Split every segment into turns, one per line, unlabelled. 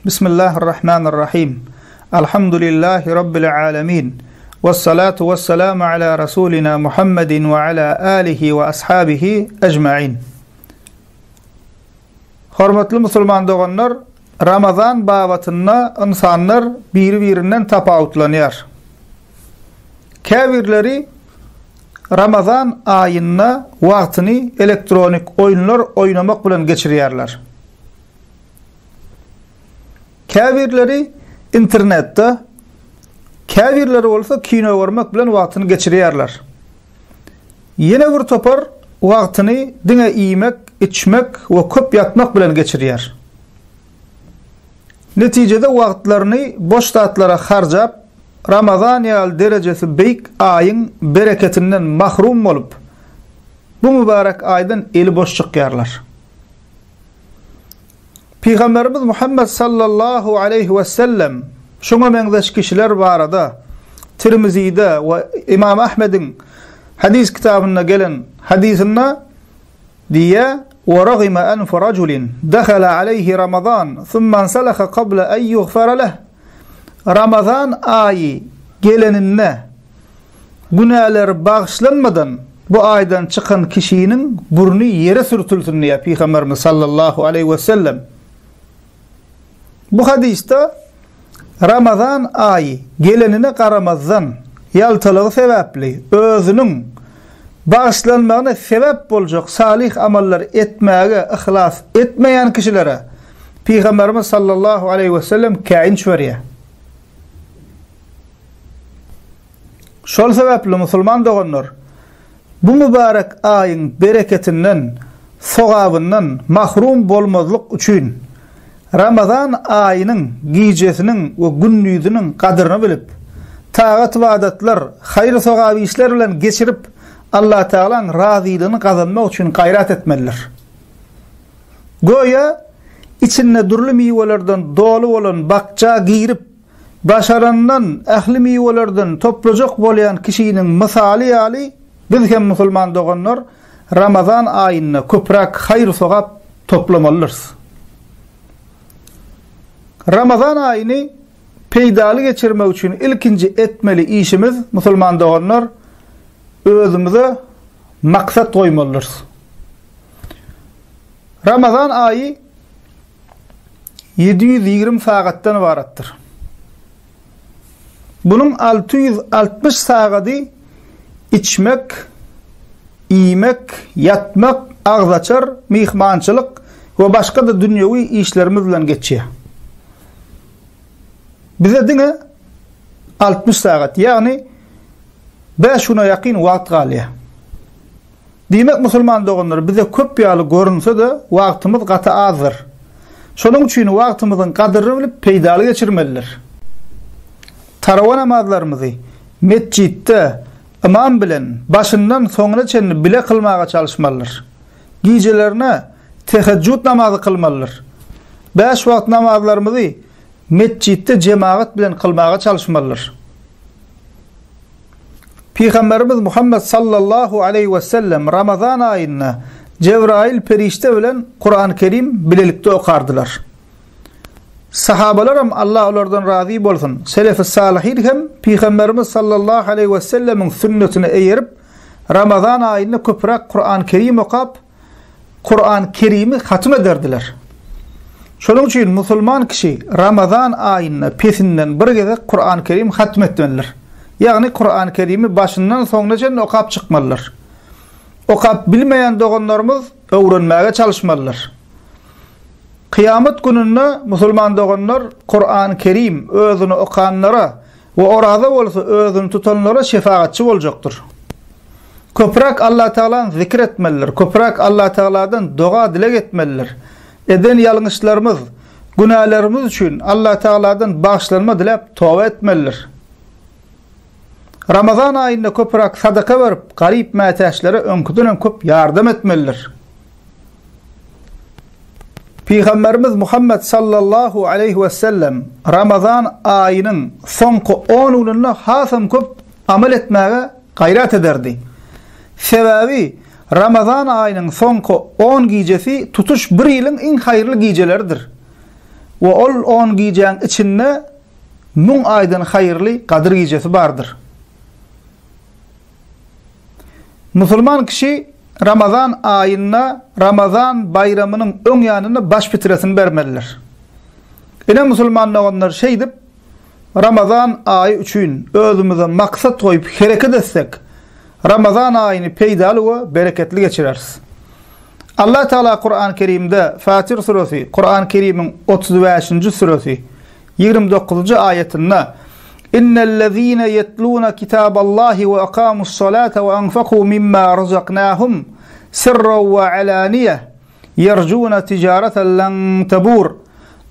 Bismillahirrahmanirrahim. Elhamdülillahi Rabbil alemin. Vessalatu vesselamu ala Rasulina Muhammedin ve ala alihi ve ashabihi ecma'in. Hormatly musulman doganlar, Ramazan babatynda insanlar bir-birinden tapawutlanýar. Käbirleri Ramazan ayynda wagtyny elektronik oýunlar oýnamak bilen geçirýärler. Käbirleri internetde, käbirleri bolsa kino görmek bilen wagtyny geçirýärler. Yine bir topar wagtyny diňe iýmek, içmek we köp ýatmak bilen geçirýär. Netijede wagtlaryny boş zatlara harjap, Ramazan ýaly derejesi beýik aýyň bereketinden mahrum bolup, bu mübarek aýdan eli boş çykýarlar. Peygamberimiz Muhammed sallallahu aleyhi ve sellem şoňa meňzeş kişiler barada Tirmizi'de ve İmam Ahmed'in hadis kitabına gelen hadisinde diye وَرَغِمَ أَنْفُ رَجُلٍ دَخَلَ عَلَيْهِ رَمَضَانَ ثُمَّ انْسَلَخَ قَبْلَ أَنْ يُغْفَرَ لَهُ. Ramazan ayı gelenine günahlar bağışlanmadan bu aydan çıkan kişinin burnu yere sürtülsün diye Peygamberimiz sallallahu aleyhi ve sellem. Bu hadiste Ramazan ayı gelenine qaramazdan yaltalığı sebepli özünün bağışlanmağına sebep bolacak salih amallar etmeye ihlas etmeyen kişilere Peygamberimiz sallallahu aleyhi ve sellem kâinç veriyor. Şol sebepli musulman doganlar bu mübarek ayın bereketinden, sogabından mahrum bolmazlık üçin Ramazan ayının gijesinin ve günnüzünün kadrını bilip taat ibadatlar, hayır sogaby işler bilen geçirip Allah Teala'nın razılığını kazanmak için gayret etmeliler. Goya içinde durlu meyvelerden dolu olan bakça giyirip başarandan ehli meyvelerden toplacak bolayan kişinin misali ýaly biz hem musulman doganlar Ramazan ayında köprak hayır sogap toplamalydyr. Ramazan ayını peýdaly geçirmek üçin ilkinji etmeli işimiz musulman doganlar özümüze maksat koymalıdır. Ramazan ayı 720 saatden ibarettir. Bunun 660 saati içmek, iýmek, yatmak, agzaçar, mihmançylyk we başga da dünýäwi işlerimiz bilen geçýär. Bize diňe 60 saat, ýagny 5'una yakın wagt galýa. Diýmek musulman doganlar bize köp ýaly görünse de wagtymyz gata azdyr. Şonuň üçin wagtymyzyň gadryny bilip peýdaly geçirmeliler. Tarawa namazlarymyzy mesjitde imam bilen başyndan soňuna çenli bile kılmaga çalışmalylar. Gijelerine tehejjüd namazy kılmalylar. 5 wagt namazlarymyzy mesjitde cemaat bilen kılmaga çalışmalylar. Peygamberimiz Muhammed sallallahu aleyhi ve sellem Ramazan ayında Cebrail perişte bilen Kur'an-ı Kerim bilelikde okardılar. Sahabalarım Allah onlardan razı bolsun. Selef-i salihin hem Peygamberimiz sallallahu aleyhi ve sellemin sünnetine eğerip Ramazan ayında köprak Kur'an-ı Kerim okap Kur'an-ı Kerim'i hatm ederdiler. Şonun için musulman kişi Ramazan ayında pesinden bir geze Kur'an-ı Kerim hatm etmeliler. Yani Kur'an-ı Kerim'i başından soňuna okap çykmalylar. Okap bilmeyen doganlarımız öwrenmäge çalışmalylar. Kıyamet gününde musulman doganlar Kur'an-ı Kerim özüni okanlara we orada bolsa özüni tutanlara şefaatçi boljakdyr. Köprak Allah Teala'ny zikir etmeliler. Köprak Allah Teala'dan doga dilek etmeliler. Eden ýalňyşlarymyz, günahlarymyz üçin Allah Teala'dan bağışlanma dilep tövbe etmeliler. Ramazan ayında köprak sadaka verip garip mätäşlere öňküden köp yardım etmeliler. Peygamberimiz Muhammed sallallahu aleyhi ve sellem Ramazan ayının soňky 10 gününde hasam köp amal etmäge gayret ederdi. Sebebi Ramazan ayının soňky 10 gecesi tutuş bir ýylyň iň haýyrly geceleridir. we ol 10 giyeceğin içinde mun aydan hayırlı Kadir gecesi bardır. Musulman kişi Ramazan ayına, Ramazan bayramının ön yanına baş bitiresini vermeliler. Ine musulmanlar onlar şey dip, Ramazan ayı üçün özümüze maksat koyup hareket etsek, Ramazan ayını peydalı ve bereketli geçireriz. Allah Teala Kur'an-ı Kerim'de Fatir suresi, Kur'an-ı Kerim'in 35. suresi 29. ayetinde İnnellezîne yetlûne kitâballâhi ve akâmu's-salâte ve anfakû mimmâ razaknâhum sirran ve alâniyeh yercûne ticâreten len tebûr.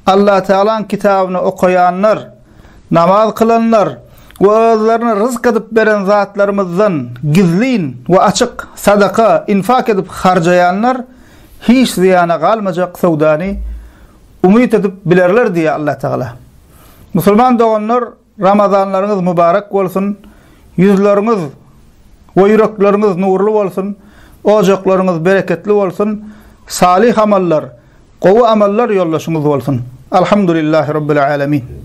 Allah Teala'nın kitabını okuyanlar, namaz kılanlar ve özlerine rızk edip veren zatlarımızdan gizlin ve açık sadaka infak edip harcayanlar hiç ziyana kalmayacak sevdani umut edip bilirler diye Allah Teala. Müslüman doğanlar Ramazanlarınız mübarek olsun, yüzleriniz ve yürekleriniz nurlu olsun, ocaklarınız bereketli olsun, salih ameller, kovu ameller yollaşınız olsun. Elhamdülillahi Rabbil alemin.